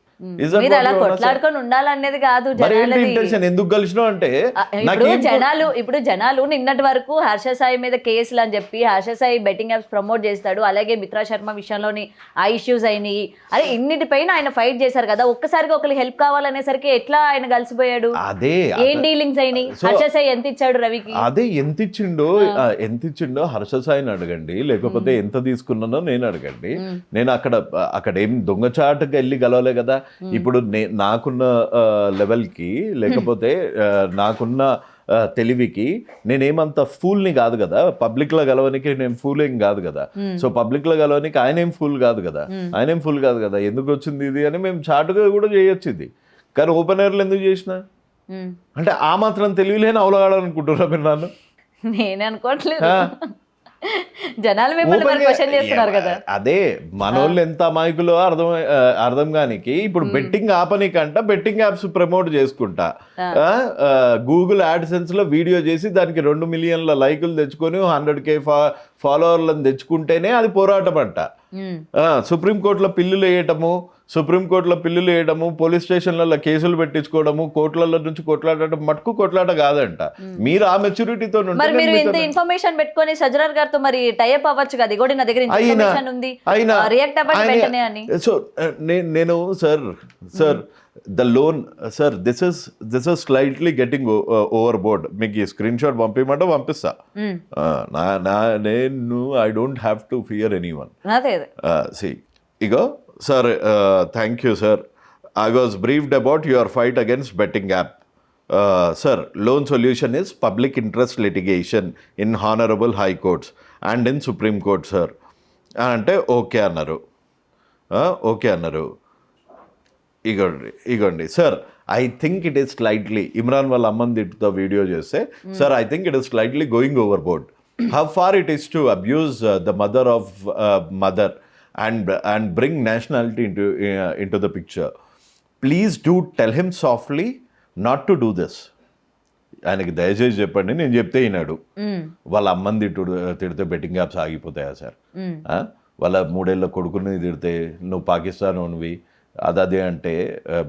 మీరు అలా కొట్లాడుకొని ఉండాలనేది కాదు ఇంటెన్షన్. ఎందుకు కలిసినావు అంటే ఇప్పుడు జనాలు నిన్నటి వరకు హర్ష సాయి మీద కేసులు అని చెప్పి Harsha Sai betting apps promote చేస్తాడు, అలాగే మిత్రా శర్మ విషయంలోని ఆ ఇష్యూస్ అయినాయి, అదే ఇన్నిటిపైన ఆయన ఫైట్ చేశారు కదా, ఒక్కసారిగా ఒకరికి హెల్ప్ కావాలనేసరికి ఎట్లా ఆయన కలిసిపోయాడు? అదే ఏం డీలింగ్స్ అయినాయి? హర్ష సాయి ఎంత ఇచ్చాడు రవికి? అదే ఎంత ఇచ్చిండో హర్ష సాయిని అడగండి, లేకపోతే ఎంత తీసుకున్నానో నేను అడగండి. నేను అక్కడ ఏం దొంగచాటుగా వెళ్ళి గలవలే కదా. ఇప్పుడు నాకున్న లెవెల్కి లేకపోతే నాకున్న తెలివికి నేనేమంత ఫూల్ని కాదు కదా. పబ్లిక్లో గెలవనికి నేను ఫూల్ ఏం కాదు కదా. సో పబ్లిక్లో గెలవనికి ఆయన ఏం ఫూల్ కాదు కదా. ఎందుకు వచ్చింది ఇది అని మేము చాటుగా కూడా చేయొచ్చు ఇది. కానీ ఓపెన్ ఎయిర్లో ఎందుకు చేసిన అంటే ఆ మాత్రం తెలివిలేని అవలగాడనుకుంటున్నా మీరు నన్ను? నేనే అనుకోవట్లేదు, జనాలు మిమ్మల్ని క్వశ్చన్ చేస్తున్నారు కదా. అదే మనోళ్ళు ఎంత అమాయకులో అర్థం కానికి. ఇప్పుడు బెట్టింగ్ ఆపనికంట బెట్టింగ్ యాప్స్ ప్రమోట్ చేసుకుంటా, గూగుల్ యాడ్సెన్స్ లో వీడియో చేసి దానికి 2 మిలియన్ల లైకులు తెచ్చుకొని 100K ఫాలోవర్లను తెచ్చుకుంటేనే అది పోరాటం అంట. సుప్రీంకోర్టులో పిల్లులు వేయటము, పోలీస్ స్టేషన్లలో కేసులు పెట్టించుకోవడము, కోర్టులలో నుంచి కొట్లాడటం మటుకు కొట్లాట కాదంట. మీరు ఆ మెచ్యూరిటీతో మీరు ఇంత ఇన్ఫర్మేషన్ పెట్టుకొని సజ్జనార్ గారితో మరి టైప్ అవ్వచ్చు కదా, ఇగోడి నా దగ్గర ఇన్ఫర్మేషన్ ఉంది, రియాక్ట్ అవ్వండి వెంటనే అని. సో నేను sir the loan sir this is slightly getting overboard. మీకు ఈ స్క్రీన్ షాట్ పంపిస్తా. నేను I don't have to fear anyone. See ego sir, thank you sir, I was briefed about your fight against betting app. Sir, loan solution is public interest litigation in honorable high courts and in supreme court sir అంటే okay అన్నారు. ఇగోండి sir, I think it is slightly Imran వాళ్ళ అమ్మని తిట్టుతో video చేస్తే sir I think it is slightly going over board. How far it is to abuse the mother and bring nationality into the picture. Please do tell him softly not to do this. ఆయనకి దయచేసి చెప్పండి, నేను చెప్తే ఈనాడు. వాళ్ళ అమ్మని తిడితే betting apps ఆగిపోతాయా sir? వాళ్ళ 3 ఏళ్ళ కొడుకుని తిడితే నువ్వు పాకిస్తాన్ ఉన్నవి అదే అంటే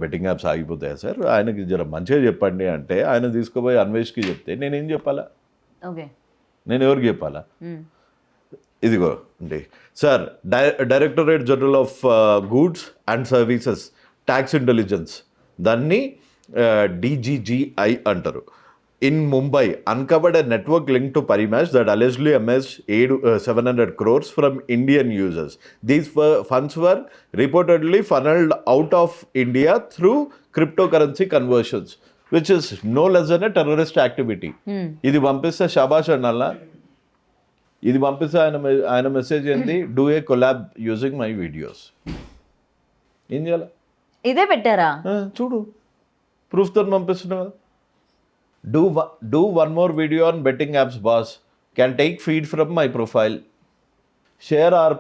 బెట్టింగ్ యాప్స్ ఆగిపోతాయా సార్? ఆయనకి జర మంచిగా చెప్పండి అంటే ఆయన తీసుకుపోయి అన్వేష్కి చెప్తే నేనేం చెప్పాలా? నేను ఎవరికి చెప్పాలా? ఇదిగో అండి sir, directorate general of goods and services tax intelligence, దాన్ని DGGI అంటారు. In Mumbai, uncovered a network linked to Parimash that allegedly amassed 700 crores from Indian users. These funds were reportedly funneled out of India through cryptocurrency conversions, which is no less than a terrorist activity. ఇది పంపిస్తే షాబాష్ అనాలా? ఇది పంపిస్తే ఆయన message ఏంటి? Do a collab using my videos. ఏం చేయాలి? ఇదే పెట్టారా? చూడు, ప్రూఫ్తో పంపిస్తున్నా కదా. Do one more video on betting apps, boss. Can take feed from my profile. Share our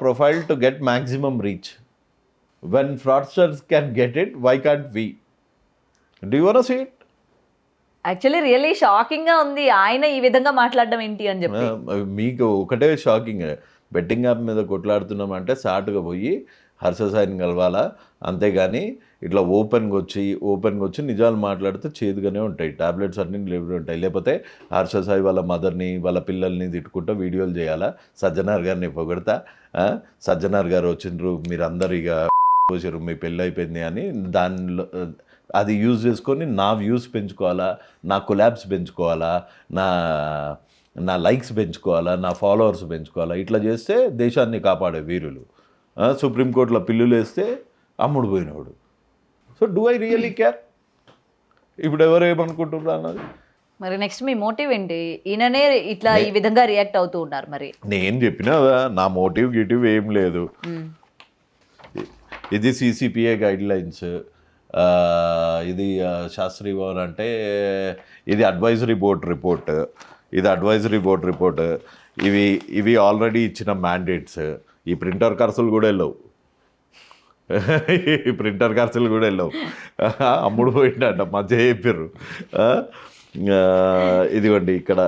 profile to get maximum reach. When fraudsters can get it, why can't we? Do you want to see it? Actually really shocking గా ఉంది ఆయన ఈ విధంగా మాట్లాడడం ఏంటి అని చెప్పి. మీకు ఒకటే షాకింగ్, బెట్టింగ్ యాప్ మీద కొట్లాడుతున్నాం అంటే సాటుగా పోయి హర్ష సాయిని కలవాలా, అంతేగాని ఇట్లా ఓపెన్గా వచ్చి నిజాలు మాట్లాడితే చేదుగానే ఉంటాయి, టాబ్లెట్స్ అన్నీ ఉంటాయి. లేకపోతే హర్ష సాయి వాళ్ళ మదర్ని వాళ్ళ పిల్లల్ని తిట్టుకుంటూ వీడియోలు చేయాలా, సజ్జనార్ గారిని పొగడతా, సజ్జనార్ గారు వచ్చిండ్రు మీరు అందరు ఇక వచ్చారు మీ పెళ్ళి అయిపోయింది అని, దానిలో అది యూజ్ చేసుకొని నా వ్యూస్ పెంచుకోవాలా, నా కొలాబ్స్ పెంచుకోవాలా, నా లైక్స్ పెంచుకోవాలా, నా ఫాలోవర్స్ పెంచుకోవాలా. ఇట్లా చేస్తే దేశాన్ని కాపాడే వీరులు. సుప్రీంకోర్టులో పిల్లులు వేస్తే అమ్ముడు పోయినవాడు. So do I really care? ఇప్పుడు ఎవరు ఏమనుకుంటున్నారు అన్నది. మరి నెక్స్ట్ మీ మోటివ్ ఏంటి? ఈయననే ఇట్లా ఈ విధంగా రియాక్ట్ అవుతూ ఉన్నారు. మరి నేను చెప్పినా నా మోటివ్ ఏం లేదు. ఇది CCPA గైడ్ లైన్స్, ఇది శాస్త్రీ భవన్ అంటే ఇది అడ్వైజరీ బోర్డ్ రిపోర్ట్, ఇవి ఆల్రెడీ ఇచ్చిన మ్యాండేట్స్. ఈ ప్రింటర్ ఖర్చులు కూడా వెళ్ళవు, అమ్ముడు పోయిందంట మధ్య చెప్పారు. ఇదిగోండి ఇక్కడ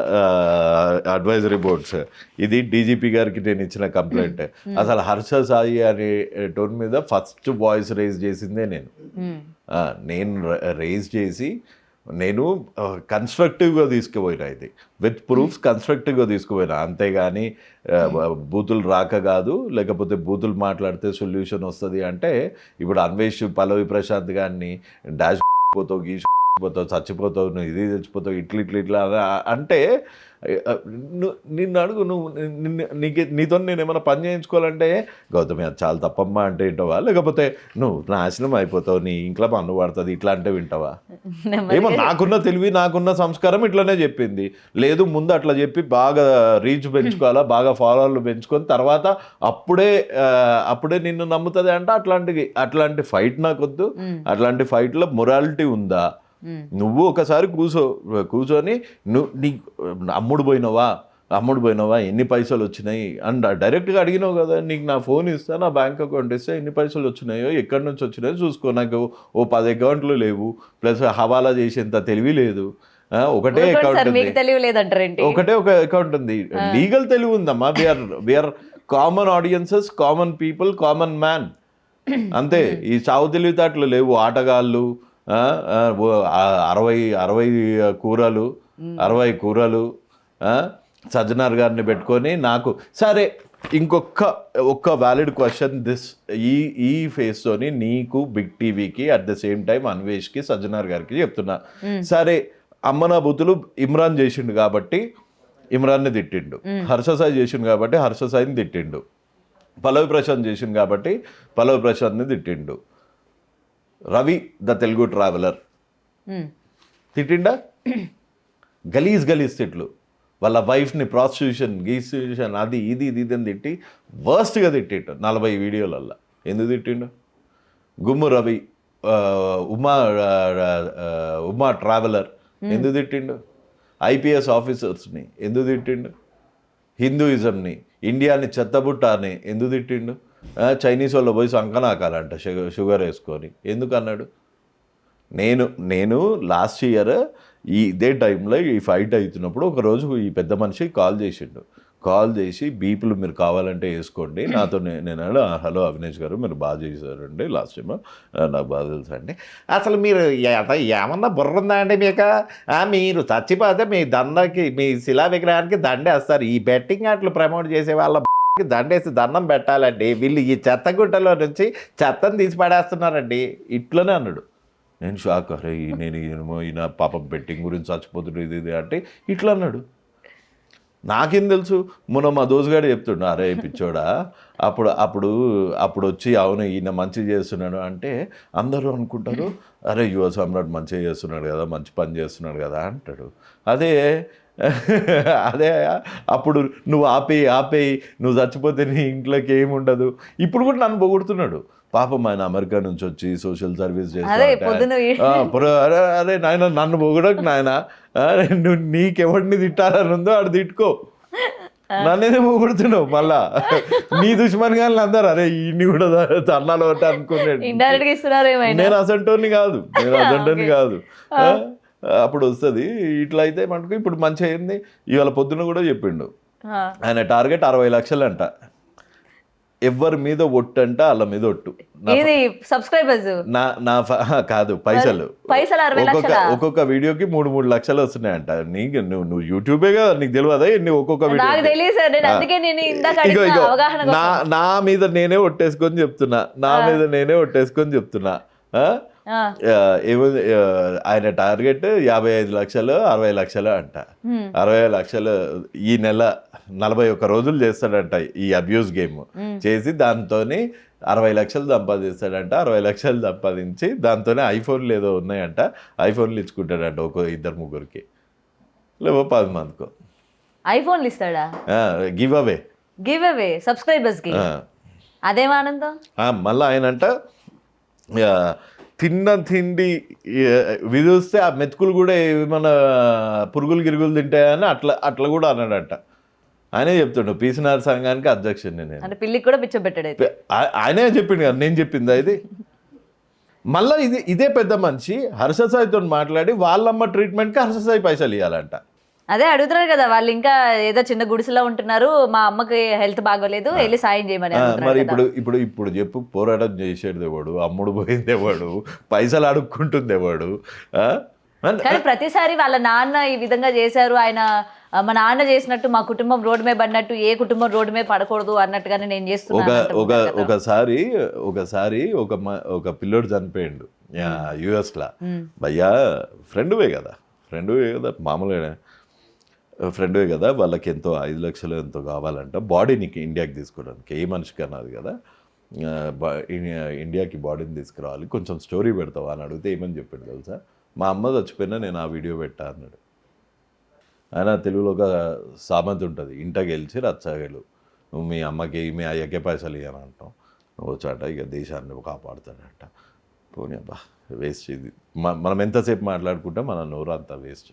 అడ్వైజరీ బోర్డ్స్, ఇది DGP గారికి నేను ఇచ్చిన కంప్లైంట్. అసలు హర్ష సాయి అనే టోన్ మీద ఫస్ట్ వాయిస్ రేజ్ చేసిందే నేను రేజ్ చేసి నేను కన్స్ట్రక్టివ్గా తీసుకుపోయినా, ఇది విత్ ప్రూఫ్స్ కన్స్ట్రక్టివ్గా తీసుకుపోయినా, అంతేగాని బూతులు రాక కాదు. లేకపోతే బూతులు మాట్లాడితే సొల్యూషన్ వస్తుంది అంటే ఇప్పుడు అన్వేష్ పల్లవి ప్రశాంత్ గారిని డాష్ పోతావు, గీష్ పోతావు, చచ్చిపోతావు, నువ్వు ఇది చచ్చిపోతావు, ఇట్లా అంటే నిన్ను అడుగు, నువ్వు నీతో నేను ఏమైనా పని చేయించుకోవాలంటే గౌతమి అది చాలా తప్పమ్మా అంటే వింటావా? లేకపోతే నువ్వు నాశనం అయిపోతావు, నీ ఇంట్లో పన్ను పడుతుంది ఇట్లా అంటే వింటావా? ఏమో నాకున్న తెలివి నాకున్న సంస్కారం ఇట్లనే చెప్పింది. లేదు ముందు అట్లా చెప్పి బాగా రీచ్ పెంచుకోవాలా, బాగా ఫాలోవర్లు పెంచుకొని తర్వాత అప్పుడే నిన్ను నమ్ముతుంది అంటే అట్లాంటి ఫైట్ నాకొద్దు. అట్లాంటి ఫైట్లో మొరాలిటీ ఉందా? నువ్వు ఒకసారి కూర్చొని నీ అమ్ముడు పోయినావా, ఎన్ని పైసలు వచ్చినాయి అండ్ డైరెక్ట్గా అడిగినావు కదా, నీకు నా ఫోన్ ఇస్తా, నా బ్యాంక్ అకౌంట్ ఇస్తే ఎన్ని పైసలు వచ్చినాయో, ఎక్కడి నుంచి వచ్చినాయో చూసుకో. నాకు 10 అకౌంట్లు లేవు, ప్లస్ హవాలా చేసేంత తెలివి లేదు. ఒకటే అకౌంట్ ఉంది, ఒక అకౌంట్ ఉంది. లీగల్ తెలివి ఉందమ్మా. We are common audiences, common people, common man, అంతే. ఈ చావు తెలివితేటలు లేవు. ఆటగాళ్ళు 60 కూరలు సజ్జనార్ గారిని పెట్టుకొని నాకు సరే. ఒక్క వ్యాలిడ్ క్వశ్చన్ ఈ ఫేస్తోని నీకు, బిగ్ టీవీకి, అట్ ద సేమ్ టైం అన్వేష్కి, సజ్జనార్ గారికి చెప్తున్నా. సరే అమ్మనా బూతులు ఇమ్రాన్ చేసిండు కాబట్టి ఇమ్రాన్ని తిట్టిండు, హర్షసాయి చేసిండు కాబట్టి హర్షసాయిని తిట్టిండు, పల్లవి ప్రశాంత్ చేసిండు కాబట్టి పల్లవి ప్రశాంత్ని తిట్టిండు, రవి ద తెలుగు ట్రావెలర్ తిట్టిండా? గలీజ్ తిట్లు. వాళ్ళ వైఫ్ని ప్రాస్టిట్యూషన్ అది ఇది అని తిట్టి వర్స్ట్గా తిట్టిండు 40 వీడియోలల్లో. ఎందుకు తిట్టిండు? గుమ్ము రవి ఉమా ట్రావెలర్ ఎందుకు తిట్టిండు? IPS ఆఫీసర్స్ని ఎందుకు తిట్టిండు? హిందూయిజంని, ఇండియాని చెత్తబుట్టాని ఎందుకు తిట్టిండు? చైనీస్ వాళ్ళు పోయి సంకనాకాలంట షుగర్ వేసుకొని ఎందుకు అన్నాడు? నేను లాస్ట్ ఇయర్ ఇదే టైంలో ఈ ఫైట్ అవుతున్నప్పుడు ఒకరోజు ఈ పెద్ద మనిషి కాల్ చేసిండు. కాల్ చేసి బీపులు మీరు కావాలంటే వేసుకోండి నాతో నేను హలో అవినేష్ గారు మీరు బాగా చేశారండి లాస్ట్ టైం నాకు బాగా తెలుసు అండి అసలు మీరు ఏమన్నా బుర్ర ఉందా అండి మీకు మీరు చచ్చిపోతే మీ దండకి మీ శిలా విగ్రహానికి దండేస్తారు ఈ బెట్టింగ్ యాప్లు ప్రమోట్ చేసే వాళ్ళ దండేసి దండం పెట్టాలండి వీళ్ళు ఈ చెత్తగుట్టలో నుంచి చెత్తను తీసి పడేస్తున్నారండి ఇట్లనే అన్నాడు. నేను షాక్ అరే నేను ఈయన పాపం బెట్టింగ్ గురించి చచ్చిపోతుండే ఇది అంటే ఇట్లా అన్నాడు. నాకేం తెలుసు మొన్న మా దోసుగాడు చెప్తుండు అరే పిచ్చోడా అప్పుడు వచ్చి అవును ఈయన మంచి చేస్తున్నాడు అంటే అందరూ అనుకుంటారు అరే యువ సమ్రాట్ మంచిగా చేస్తున్నాడు కదా మంచి పని చేస్తున్నాడు కదా అంటాడు. అదే అప్పుడు నువ్వు ఆపేయి నువ్వు చచ్చిపోతే నీ ఇంట్లోకి ఏముండదు. ఇప్పుడు కూడా నన్ను పొగుడుతున్నాడు పాపం ఆయన అమెరికా నుంచి వచ్చి సోషల్ సర్వీస్ చేస్తాడు. అరే నాయన నన్ను పొగడకు నాయన నువ్వు నీకెవడిని తిట్టాలని ఉందో ఆడు తిట్టుకో నన్నేదే పొగుడుతున్నావు మళ్ళా నీ దుష్మన్ కానీ అందరు అరే ఇన్ని కూడా అన్నాలు అంటే అనుకున్నాడు. నేను అసంటోని కాదు అప్పుడు వస్తుంది ఇట్లా అయితే మనకు ఇప్పుడు మంచిగా అయింది. ఇవాళ పొద్దున కూడా చెప్పిండు ఆయన టార్గెట్ 60 లక్షలు అంట. ఎవరి మీద ఒట్టు అంట వాళ్ళ మీద ఒట్టు కాదు పైసలు ఒక్కొక్క వీడియోకి 3 లక్షలు వస్తున్నాయంట. నీకు నువ్వు యూట్యూబే కదా నీకు తెలియదా ఎన్ని ఒక్కొక్క వీడియో. నా మీద నేనే ఒట్టేసుకొని చెప్తున్నా ఆయన టార్గెట్ 55 లక్షలు 60 లక్షలు అంట. 60 లక్షలు ఈ నెల 41 రోజులు చేస్తాడంట ఈ అబ్యూస్ గేమ్ చేసి దాంతోని 60 లక్షలు సంపాదిస్తాడంట. 60 లక్షలు సంపాదించి దాంతోనే ఐఫోన్లు ఏదో ఉన్నాయంట ఐఫోన్లు ఇచ్చుకుంటాడంట ఒక 2-3 లేవో 10 మందికో ఐఫోన్లు ఇస్తాడా గివ్ అవే సబ్స్క్రైబర్స్ కి అదేం ఆనందం. మళ్ళీ ఆయనంట తిండి విధిస్తే ఆ మెతుకులు కూడా ఏమైనా పురుగులు గిరుగులు తింటాయని అట్లా కూడా అన్నాడంట. ఆయనే చెప్తుండు పీసీఆర్ సంఘానికి అధ్యక్షుడిని నేను పిల్లికి కూడా పిచ్చబెట్టాడు ఆయనే చెప్పిండు కదా నేను చెప్పింది ఇది. మళ్ళీ ఇదే పెద్ద మనిషి హర్ష సాయితో మాట్లాడి వాళ్ళమ్మ ట్రీట్మెంట్కి హర్ష సాయి పైసలు ఇవ్వాలంట. అదే అడుగుతున్నారు కదా వాళ్ళు ఇంకా ఏదో చిన్న గుడిసెలో ఉంటున్నారు మా అమ్మకి హెల్త్ బాగోలేదు వెళ్ళి సాయం చేయమని. మరి ఇప్పుడు చెప్పు పోరాటం చేసేదేవాడు అమ్ముడు పోయిందేవాడు పైసలు అడుక్కుంటుందేవాడు. కానీ ప్రతిసారి వాళ్ళ నాన్న ఈ విధంగా చేశారు ఆయన మా నాన్న చేసినట్టు మా కుటుంబం రోడ్డు మీద పడినట్టు ఏ కుటుంబం రోడ్డు మీద పడకూడదు అన్నట్టుగానే నేను చేస్తున్నాను. ఒకసారి ఒక పిల్లోడు చనిపోయిండు యుఎస్లా భయ్యా ఫ్రెండ్వే కదా మామూలుగా ఫ్రెండ్వే కదా వాళ్ళకి ఎంతో 5 లక్షలు ఎంతో కావాలంట బాడీని ఇండియాకి తీసుకోవడానికి ఏ మనిషికి అన్నది కదా ఇండియాకి బాడీని తీసుకురావాలి కొంచెం స్టోరీ పెడతావా అని అడిగితే ఏమని చెప్పాడు తెలుసా మా అమ్మ చచ్చిపోయినా నేను ఆ వీడియో పెట్టా అన్నాడు. ఆయన తెలుగులో ఒక సామెత ఉంటుంది ఇంట గెలిచి రచ్చగలు నువ్వు మీ అమ్మకి మీ అయ్యకే పైసలు ఇవ్వని అంటాం నువ్వు వచ్చాట ఇక దేశాన్ని కాపాడుతాడంట. పోనీ అబ్బా వేస్ట్ ఇది మనం ఎంతసేపు మాట్లాడుకుంటే మన నోరు అంతా వేస్ట్.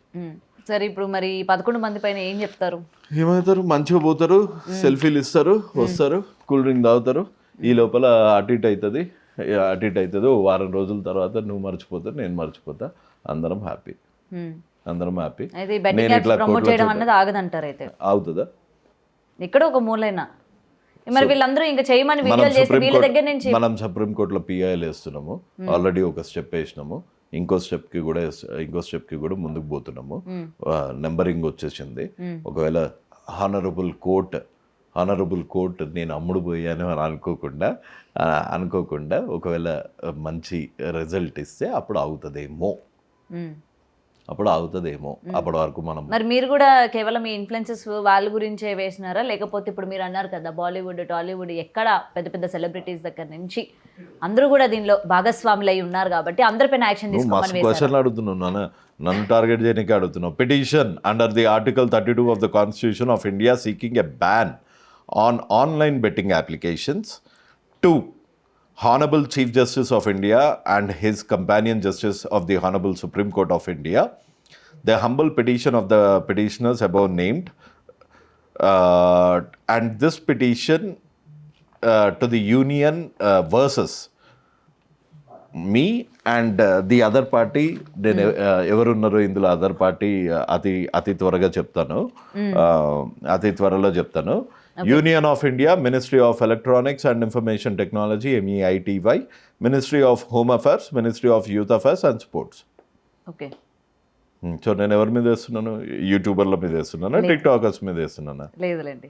సరే ఇప్పుడు మరి 11 మంది పైన ఏం చెప్తారు? ఏమవుతారు మంచిగా పోతారు సెల్ఫీలు ఇస్తారు వస్తారు కూల్ డ్రింక్ తాగుతారు ఈ లోపల అటు ఇటు అవుతుంది 1 వారం రోజుల తర్వాత నువ్వు మర్చిపోతావు నేను మర్చిపోతా అందరం హ్యాపీ. నేను ఇట్లా అవుతుందా ఇక్కడ ఒక మూలైనా మరి వీళ్ళందరూ ఇంకా చేయమని వీడియోలు చేసి వీళ్ళ దగ్గర నుంచి మనం సుప్రీంకోర్టులో పిఐఎల్ వేస్తున్నాము ఆల్రెడీ ఒక స్టెప్ వేసినాము ఇంకో స్టెప్కి కూడా ముందుకు పోతున్నాము. నెంబరింగ్ వచ్చేసింది. ఒకవేళ హానరబుల్ కోర్ట్ నేను అమ్ముడు పోయాను అని అనుకోకుండా ఒకవేళ మంచి రిజల్ట్ ఇస్తే అప్పుడు అవుతుందేమో అప్పటి వరకు మనం. మరి మీరు కూడా కేవలం మీ ఇన్ఫ్లుయెన్సెస్ వాళ్ళ గురించే వేసినారా లేకపోతే ఇప్పుడు మీరు అన్నారు కదా బాలీవుడ్ టాలీవుడ్ ఎక్కడ పెద్ద పెద్ద సెలబ్రిటీస్ దగ్గర నుంచి అందరూ కూడా దీనిలో భాగస్వాములు అయి ఉన్నారు కాబట్టి అందరిపైన యాక్షన్ తీసుకోమని క్వశ్చన్లు అడుగుతున్నాను నన్ను టార్గెట్ చేయడానికి అడుగుతున్నావు. Petition under the article 32 of the Constitution of India seeking a ban on online betting applications to Honorable Chief Justice of India and his companion justice of the Honorable Supreme Court of India. The humble petition of the petitioners above named and this petition to the Union versus me and the other party నేను ఎవరున్నారో ఇందులో other party అతి త్వరగా చెప్తాను, అతి త్వరలో చెప్తాను. Union of India, ministry of electronics and information technology MEITY, ministry of home affairs, ministry of youth affairs and sports. Okay. So నేను ఎవరి మీద వేస్తున్నాను? యూట్యూబర్ల మీద వేస్తున్నాను, టిక్ టాకర్స్ మీద వేస్తున్నాను. లేదులేండి,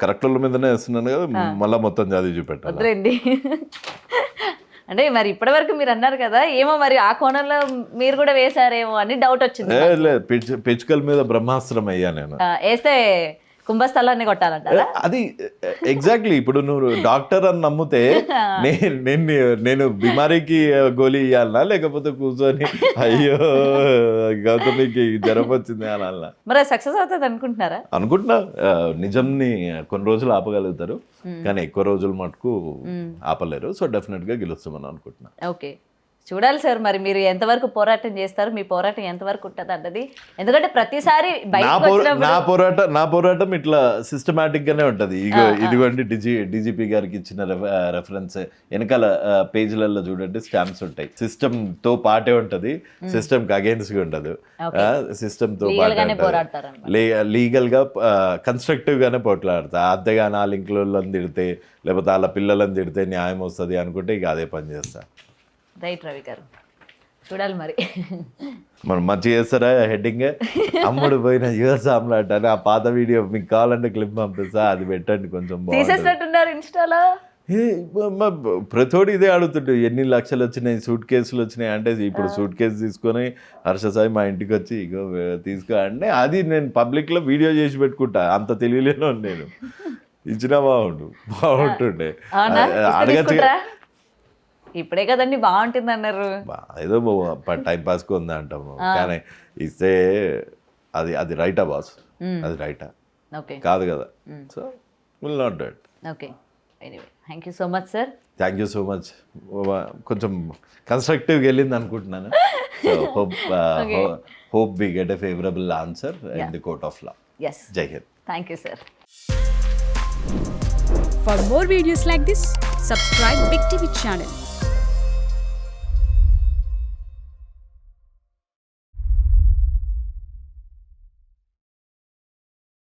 కరెక్టర్ల మీదనే వేస్తున్నాను కదా, మళ్ళీ మొత్తం చదివి చూపెట్టాలి. వద్దులేండి. అంటే మరి ఇప్పటి వరకు మీరు అన్నారు కదా, ఏమో మరి ఆ కోణంలో మీరు కూడా వేశారేమో అని డౌట్ వచ్చింది. లేదు, పిచ్చుకల మీద బ్రహ్మాస్త్రం అయ్యా నేను. వేస్తే కుంభస్థలాన్ని కొట్టాలంటారా? అది ఎగ్జాక్ట్లీ. ఇప్పుడు నువ్వు డాక్టర్ అని నమ్మితే నేను బిమారీకి గోళీ ఇవ్వాలనా, లేకపోతే కూర్చొని అయ్యో గౌతమికి జ్వరం వచ్చింది అనాలనా? మరి సక్సెస్ అవుతుంది అనుకుంటున్నారా? అనుకుంటున్నా. నిజంని కొన్ని రోజులు ఆపగలుగుతారు, కానీ ఎక్కువ రోజులు మటుకు ఆపలేరు. సో డెఫినెట్ గా గెలుస్తామని అనుకుంటున్నా. ఓకే, చూడాలి సార్. మరి మీరు ఎంతవరకు పోరాటం చేస్తారు, మీ పోరాటం ఎంతవరకు ఉంటుంది అన్నది. ఎందుకంటే ప్రతిసారి నా పోరాటం ఇట్లా సిస్టమేటిక్ గానే ఉంటది. ఇదిగోండి DGP గారికి ఇచ్చిన రెఫరెన్స్ వెనకాల పేజీలలో చూడండి, స్టాంప్స్ ఉంటాయి. సిస్టమ్ తో పాటే ఉంటది, సిస్టమ్ కి అగైన్స్ గా ఉండదు. సిస్టమ్ తో లీగల్ గా కన్స్ట్రక్టివ్ గానే పోట్లాడతా. అద్దెగా నా లింకులను తిడితే లేకపోతే వాళ్ళ పిల్లలను తిడితే న్యాయం వస్తుంది అనుకుంటే ఇక అదే పని చేస్తా. రైట్ రవి గారు, చూడాలి మరి. మనం మంచి చేస్తారా హెడ్డింగ్? అమ్ముడు పోయిన యుఎస్ ఆమ్లాట్ అని ఆ పాత వీడియో మీకు కావాలంటే క్లిప్ పంపిస్తా, అది పెట్టండి. కొంచెం తీసేసినట్టున్నారు ఇన్స్టాలో. ప్రతోడు ఇదే అడుగుతుంటే ఎన్ని లక్షలు వచ్చినాయి, సూట్ కేసులు వచ్చినాయి అంటే, ఇప్పుడు సూట్ కేసు తీసుకొని హర్షసాయి మా ఇంటికి వచ్చి ఇగో తీసుకో అంటే, అది నేను పబ్లిక్లో వీడియో చేసి పెట్టుకుంటా. అంత తెలియలేను నేను. ఇచ్చినా బాగుంటుండే. అడగచ్చు, ఇప్పుడే కదండి బాగుంటుంది అన్నారు. ఏదో టైం పాస్కి ఉందా అంటాము, కానీ ఇస్తే అది రైటా బాస్? అది రైటా? కాదు కదా. So will not do it. Okay, anyway thank you so much sir. Thank you so much. కొంచెం కన్స్ట్రక్టివ్గా వెళ్ళింది అనుకుంటున్నాను. So hope we get a favorable answer in the court of law. Yes. Jai Hind. Thank you, sir. For more videos like this, subscribe Big TV channel.